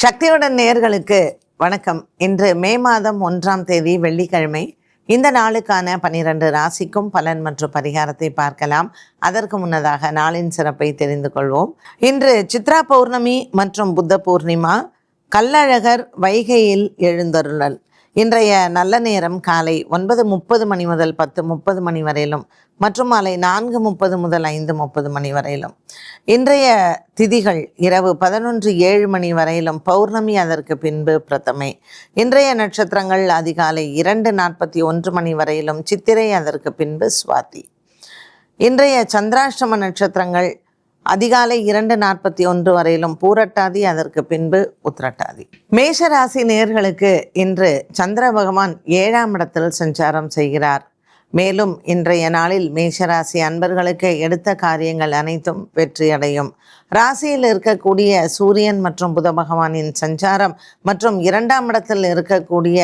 சக்தியுடன் நேயர்களுக்கு வணக்கம். இன்று மே மாதம் 1ஆம் தேதி வெள்ளிக்கிழமை. இந்த நாளுக்கான 12 ராசிக்கும் பலன் மற்றும் பரிகாரத்தை பார்க்கலாம். அதற்கு முன்னதாக நாளின் சிறப்பை தெரிந்து கொள்வோம். இன்று சித்ரா பௌர்ணமி மற்றும் புத்த பூர்ணிமா. கள்ளழகர் வைகையில் எழுந்தருளல். இன்றைய நல்ல நேரம் காலை 9:30 மணி முதல் 10:30 மணி வரையிலும் மற்றும் மாலை 4:30 முதல் 5:30 மணி வரையிலும். இன்றைய திதிகள் இரவு 11:07 மணி வரையிலும், பௌர்ணமி அதற்கு பின்பு பிரதமை. இன்றைய நட்சத்திரங்கள் அதிகாலை 2:41 மணி வரையிலும், சித்திரை அதற்கு பின்பு சுவாதி. இன்றைய சந்திராஷ்டம நட்சத்திரங்கள் அதிகாலை 2:41 வரையிலும், பூரட்டாதி அதற்கு பின்பு உத்திரட்டாதி. மேஷராசி நேயர்களுக்கு இன்று சந்திர பகவான் 7ஆம் இடத்தில் சஞ்சாரம் செய்கிறார். மேலும் இன்றைய நாளில் மேஷராசி அன்பர்களுக்கு எடுத்த காரியங்கள் அனைத்தும் வெற்றியடையும். ராசியில் இருக்கக்கூடிய சூரியன் மற்றும் புத பகவானின் சஞ்சாரம் மற்றும் 2ஆம் இடத்தில் இருக்கக்கூடிய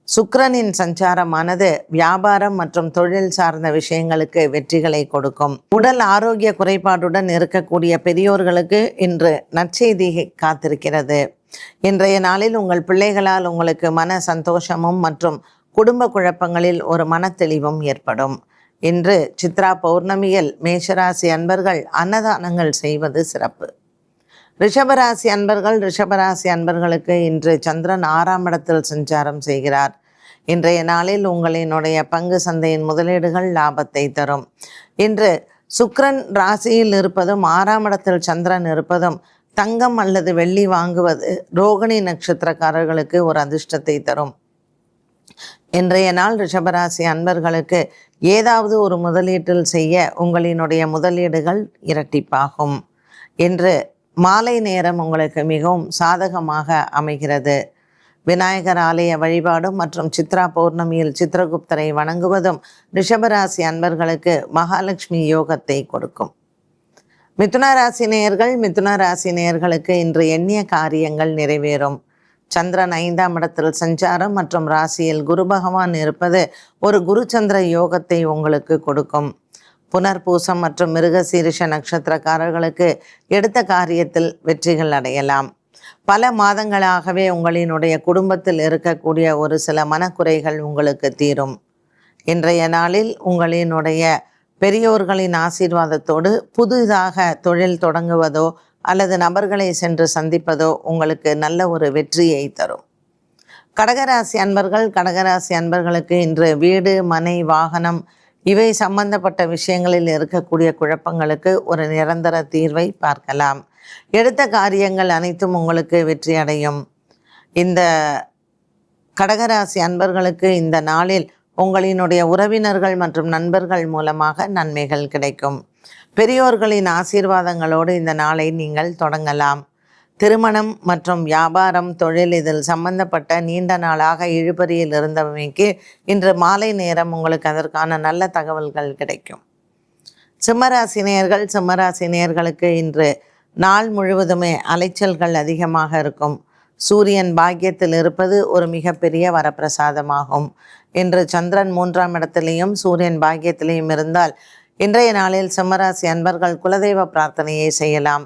சுக்கிரனின் சஞ்சாரமானது வியாபாரம் மற்றும் தொழில் சார்ந்த விஷயங்களுக்கு வெற்றிகளை கொடுக்கும். உடல் ஆரோக்கிய குறைபாடுடன் இருக்கக்கூடிய பெரியோர்களுக்கு இன்று நற்செய்தி காத்திருக்கிறது. இன்றைய நாளில் உங்கள் பிள்ளைகளால் உங்களுக்கு மன சந்தோஷமும் மற்றும் குடும்ப குழப்பங்களில் ஒரு மனத்தெளிவும் ஏற்படும். இன்று சித்ரா பௌர்ணமியில் மேஷராசி அன்பர்கள் அன்னதானங்கள் செய்வது சிறப்பு. ரிஷபராசி அன்பர்களுக்கு இன்று சந்திரன் 6ஆம் இடத்தில் சஞ்சாரம் செய்கிறார். இன்றைய நாளில் உங்களினுடைய பங்கு சந்தையின் முதலீடுகள் லாபத்தை தரும். இன்று சுக்கிரன் ராசியில் இருப்பதும் 6ஆம் இடத்தில் சந்திரன் இருப்பதும் தங்கம் அல்லது வெள்ளி வாங்குவது ரோகிணி நட்சத்திரக்காரர்களுக்கு ஒரு அதிர்ஷ்டத்தை தரும். இன்றைய நாள் ரிஷபராசி அன்பர்களுக்கு ஏதாவது ஒரு முதலீட்டில் செய்ய உங்களினுடைய முதலீடுகள் இரட்டிப்பாகும். இன்று மாலை நேரம் உங்களுக்கு மிகவும் சாதகமாக அமைகிறது. விநாயகர் ஆலய வழிபாடும் மற்றும் சித்ரா பௌர்ணமியில் சித்திரகுப்தரை வணங்குவதும் ரிஷபராசி அன்பர்களுக்கு மகாலட்சுமி யோகத்தை கொடுக்கும். மிதுன ராசி நேயர்களுக்கு இன்று எண்ணிய காரியங்கள் நிறைவேறும். சந்திரன் 5ஆம் இடத்தில் சஞ்சாரம் மற்றும் ராசியில் குரு பகவான் இருப்பது ஒரு குரு சந்திர யோகத்தை உங்களுக்கு கொடுக்கும். புனர்பூசம் மற்றும் மிருகசீரிஷ நட்சத்திரக்காரர்களுக்கு எடுத்த காரியத்தில் வெற்றிகள் அடையலாம். பல மாதங்களாகவே உங்களினுடைய குடும்பத்தில் இருக்கக்கூடிய ஒரு சில மனக்குறைகள் உங்களுக்கு தீரும். இன்றைய நாளில் உங்களினுடைய பெரியோர்களின் ஆசீர்வாதத்தோடு புதிதாக தொழில் தொடங்குவதோ அல்லது நபர்களை சென்று சந்திப்பதோ உங்களுக்கு நல்ல ஒரு வெற்றியை தரும். கடகராசி அன்பர்களுக்கு இன்று வீடு, மனை, வாகனம் இவை சம்பந்தப்பட்ட விஷயங்களில் இருக்கக்கூடிய குழப்பங்களுக்கு ஒரு நிரந்தர தீர்வை பார்க்கலாம். எடுத்த காரியங்கள் அனைத்தும் உங்களுக்கு வெற்றி அடையும். இந்த கடகராசி அன்பர்களுக்கு இந்த நாளில் உங்களினுடைய உறவினர்கள் மற்றும் நண்பர்கள் மூலமாக நன்மைகள் கிடைக்கும். பெரியோர்களின் ஆசீர்வாதங்களோடு இந்த நாளை நீங்கள் தொடங்கலாம். திருமணம் மற்றும் வியாபாரம், தொழில் இதில் சம்பந்தப்பட்ட நீண்ட நாளாக இழுபறியில் இருந்தவமைக்கு இன்று மாலை நேரம் உங்களுக்கு அதற்கான நல்ல தகவல்கள் கிடைக்கும். சிம்மராசி நேயர்களுக்கு இன்று நாள் முழுவதுமே அலைச்சல்கள் அதிகமாக இருக்கும். சூரியன் பாக்கியத்தில் இருப்பது ஒரு மிகப்பெரிய வரப்பிரசாதமாகும். இன்று சந்திரன் 3ஆம் இடத்திலையும் சூரியன் பாக்கியத்திலையும் இருந்தால் இன்றைய நாளில் சிம்மராசி அன்பர்கள் குலதெய்வ பிரார்த்தனையை செய்யலாம்.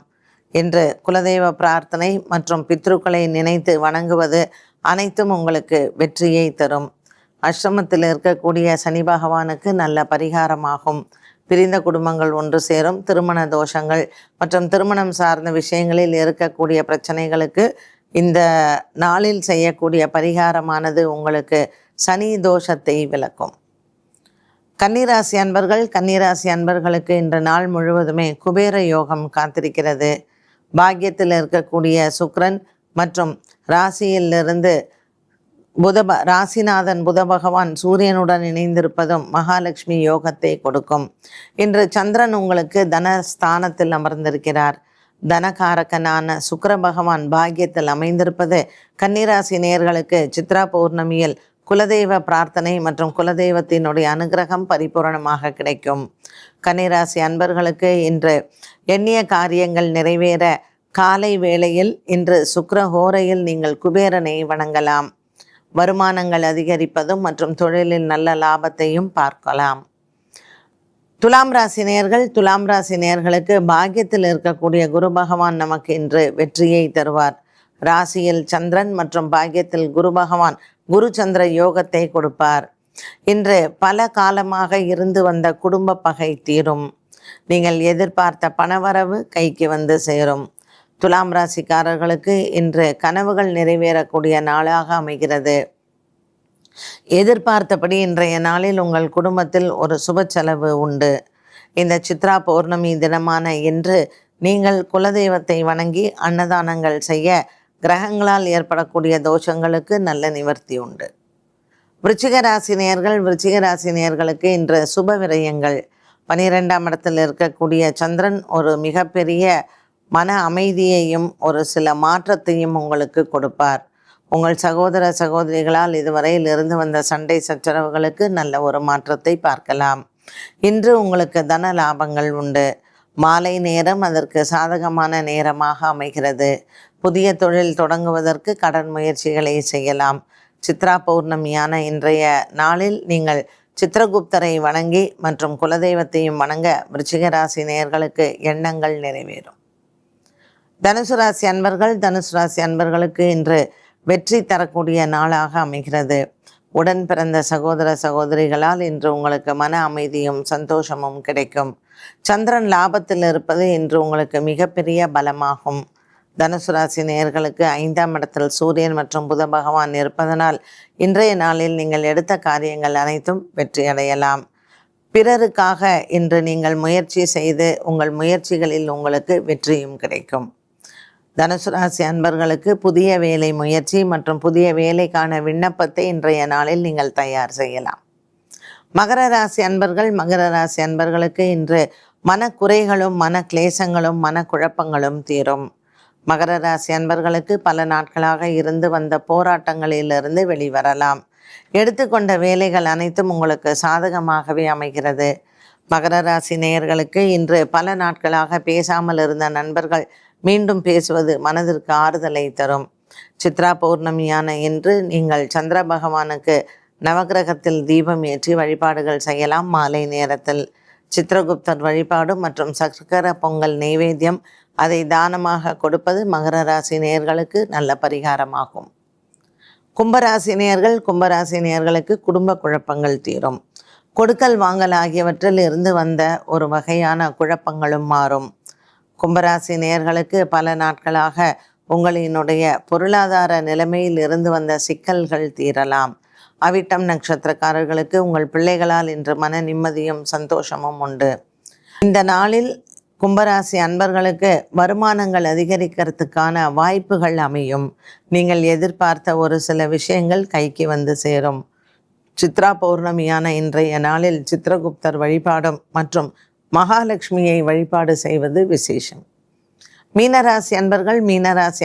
இன்று குலதெய்வ பிரார்த்தனை மற்றும் பித்ருக்களை நினைத்து வணங்குவது அனைத்தும் உங்களுக்கு வெற்றியை தரும். அஷ்டமத்தில் இருக்கக்கூடிய சனி பகவானுக்கு நல்ல பரிகாரமாகும். பிரிந்த குடும்பங்கள் ஒன்று சேரும். திருமண தோஷங்கள் மற்றும் திருமணம் சார்ந்த விஷயங்களில் இருக்கக்கூடிய பிரச்சனைகளுக்கு இந்த நாளில் செய்யக்கூடிய பரிகாரமானது உங்களுக்கு சனி தோஷத்தை விலக்கும். கன்னிராசி அன்பர்களுக்கு இன்று நாள் முழுவதுமே குபேர யோகம் காத்திருக்கிறது. பாக்கியத்தில் இருக்கக்கூடிய சுக்கிரன் மற்றும் ராசியிலிருந்து ராசிநாதன் புத பகவான் சூரியனுடன் இணைந்திருப்பதும் மகாலட்சுமி யோகத்தை கொடுக்கும். இன்று சந்திரன் உங்களுக்கு தனஸ்தானத்தில் அமர்ந்திருக்கிறார். தனகாரகனான சுக்கிர பகவான் பாக்கியத்தில் அமைந்திருப்பது கன்னிராசி நேயர்களுக்கு சித்ரா பௌர்ணமியில் குலதெய்வ பிரார்த்தனை மற்றும் குலதெய்வத்தினுடைய அனுகிரகம் பரிபூரணமாக கிடைக்கும். கன்னிராசி அன்பர்களுக்கு இன்று எண்ணிய காரியங்கள் நிறைவேற காலை வேளையில் இன்று சுக்கிர ஹோரையில் நீங்கள் குபேரனை வணங்கலாம். வருமானங்கள் அதிகரிப்பதும் மற்றும் தொழிலில் நல்ல லாபத்தையும் பார்க்கலாம். துலாம் ராசி நேயர்களுக்கு பாக்கியத்தில் இருக்கக்கூடிய குரு பகவான் நமக்கு இன்று வெற்றியை தருவார். ராசியில் சந்திரன் மற்றும் பாக்கியத்தில் குரு பகவான் குரு சந்திர யோகத்தை கொடுப்பார். இன்று பல காலமாக இருந்து வந்த குடும்ப பகை தீரும். நீங்கள் எதிர்பார்த்த பணவரவு கைக்கு வந்து சேரும். துலாம் ராசிக்காரர்களுக்கு இன்று கனவுகள் நிறைவேறக்கூடிய நாளாக அமைகிறது. எதிர்பார்த்தபடி இன்றைய நாளில் உங்கள் குடும்பத்தில் ஒரு சுப செலவு உண்டு. இந்த சித்ரா பௌர்ணமி தினமான இன்று நீங்கள் குலதெய்வத்தை வணங்கி அன்னதானங்கள் செய்ய கிரகங்களால் ஏற்படக்கூடிய தோஷங்களுக்கு நல்ல நிவர்த்தி உண்டு. விருச்சிக ராசி நேயர்களுக்கு இன்று சுப விரயங்கள். 12ஆம் இடத்தில் இருக்கக்கூடிய சந்திரன் ஒரு மிகப்பெரிய மன அமைதியையும் ஒரு சில மாற்றத்தையும் உங்களுக்கு கொடுப்பார். உங்கள் சகோதர சகோதரிகளால் இதுவரையில் இருந்து வந்த சண்டை சச்சரவுகளுக்கு நல்ல ஒரு மாற்றத்தை பார்க்கலாம். இன்று உங்களுக்கு தன லாபங்கள் உண்டு. மாலை நேரம் அதற்கு சாதகமான நேரமாக அமைகிறது. புதிய தொழில் தொடங்குவதற்கு கடன் முயற்சிகளை செய்யலாம். சித்ரா பௌர்ணமியான இன்றைய நாளில் நீங்கள் சித்திரகுப்தரை வணங்கி மற்றும் குலதெய்வத்தையும் வணங்க விருச்சிக ராசி நேயர்களுக்கு எண்ணங்கள் நிறைவேறும். தனுசு ராசி அன்பர்களுக்கு இன்று வெற்றி தரக்கூடிய நாளாக அமைகிறது. உடன் பிறந்த சகோதர சகோதரிகளால் இன்று உங்களுக்கு மன அமைதியும் சந்தோஷமும் கிடைக்கும். சந்திரன் லாபத்தில் இருப்பது இன்று உங்களுக்கு மிகப்பெரிய பலமாகும். தனுசு ராசி நேயர்களுக்கு 5ஆம் இடத்தில் சூரியன் மற்றும் புத பகவான் இருப்பதனால் இன்றைய நாளில் நீங்கள் எடுத்த காரியங்கள் அனைத்தும் வெற்றி அடையலாம். பிறருக்காக இன்று நீங்கள் முயற்சி செய்து உங்கள் முயற்சிகளில் உங்களுக்கு வெற்றியும் கிடைக்கும். தனுசு ராசி அன்பர்களுக்கு புதிய வேலை முயற்சி மற்றும் புதிய வேலைக்கான விண்ணப்பத்தை இன்றைய நாளில் நீங்கள் தயார் செய்யலாம். மகர ராசி அன்பர்களுக்கு இன்று மனக்குறைகளும் மன கிளேசங்களும் மனக்குழப்பங்களும் தீரும். மகர ராசி அன்பர்களுக்கு பல நாட்களாக இருந்து வந்த போராட்டங்களிலிருந்து வெளிவரலாம். எடுத்துக்கொண்ட வேலைகள் அனைத்தும் உங்களுக்கு சாதகமாகவே அமைகிறது. மகர ராசி நேயர்களுக்கு இன்று பல நாட்களாக பேசாமல் இருந்த நண்பர்கள் மீண்டும் பேசுவது மனதிற்கு ஆறுதலை தரும். சித்ரா பௌர்ணமியான இன்று நீங்கள் சந்திர பகவானுக்கு நவகிரகத்தில் தீபம் ஏற்றி வழிபாடுகள் செய்யலாம். மாலை நேரத்தில் சித்திரகுப்தர் வழிபாடு மற்றும் சக்கர பொங்கல் நெய்வேத்தியம் அதை தானமாக கொடுப்பது மகர ராசி நேயர்களுக்கு நல்ல பரிகாரமாகும். கும்பராசி நேயர்களுக்கு குடும்ப குழப்பங்கள் தீரும். கொடுக்கல் வாங்கல் ஆகியவற்றில் இருந்து வந்த ஒரு வகையான குழப்பங்களும் மாறும். கும்பராசி நேயர்களுக்கு பல நாட்களாக உங்களினுடைய பொருளாதார நிலைமையில் இருந்து வந்த சிக்கல்கள் தீரலாம். அவிட்டம் நட்சத்திரக்காரர்களுக்கு உங்கள் பிள்ளைகளால் இன்று மன நிம்மதியும் சந்தோஷமும் உண்டு. இந்த நாளில் கும்பராசி அன்பர்களுக்கு வருமானங்கள் அதிகரிக்கிறதுக்கான வாய்ப்புகள் அமையும். நீங்கள் எதிர்பார்த்த ஒரு சில விஷயங்கள் கைக்கு வந்து சேரும். சித்ரா பௌர்ணமியான இன்றைய நாளில் சித்திரகுப்தர் வழிபாடும் மற்றும் மகாலட்சுமியை வழிபாடு செய்வது விசேஷம். மீனராசி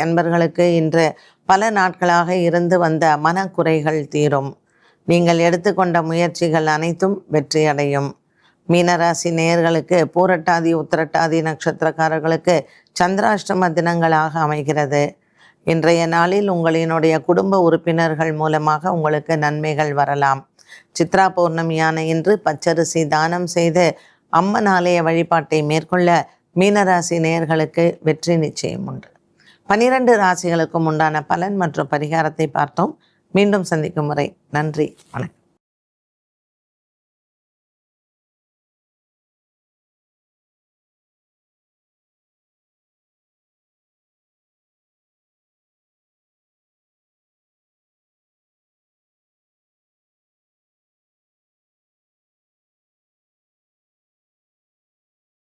அன்பர்களுக்கு இன்று பல நாட்களாக இருந்து வந்த மனக்குறைகள் தீரும். நீங்கள் எடுத்துக்கொண்ட முயற்சிகள் அனைத்தும் வெற்றியடையும். மீனராசி நேயர்களுக்கு பூரட்டாதி உத்திரட்டாதி நட்சத்திரக்காரர்களுக்கு சந்திராஷ்டம தினங்களாக அமைகிறது. இன்றைய நாளில் உங்களினுடைய குடும்ப உறுப்பினர்கள் மூலமாக உங்களுக்கு நன்மைகள் வரலாம். சித்ரா பௌர்ணமியான இன்று பச்சரிசி தானம் செய்து அம்மன் ஆலய வழிபாட்டை மேற்கொள்ள மீனராசி நேயர்களுக்கு வெற்றி நிச்சயம் உண்டு. 12 ராசிகளுக்கும் உண்டான பலன் மற்றும் பரிகாரத்தை பார்த்தோம். மீண்டும் சந்திக்கும் முறை நன்றி, வணக்கம்.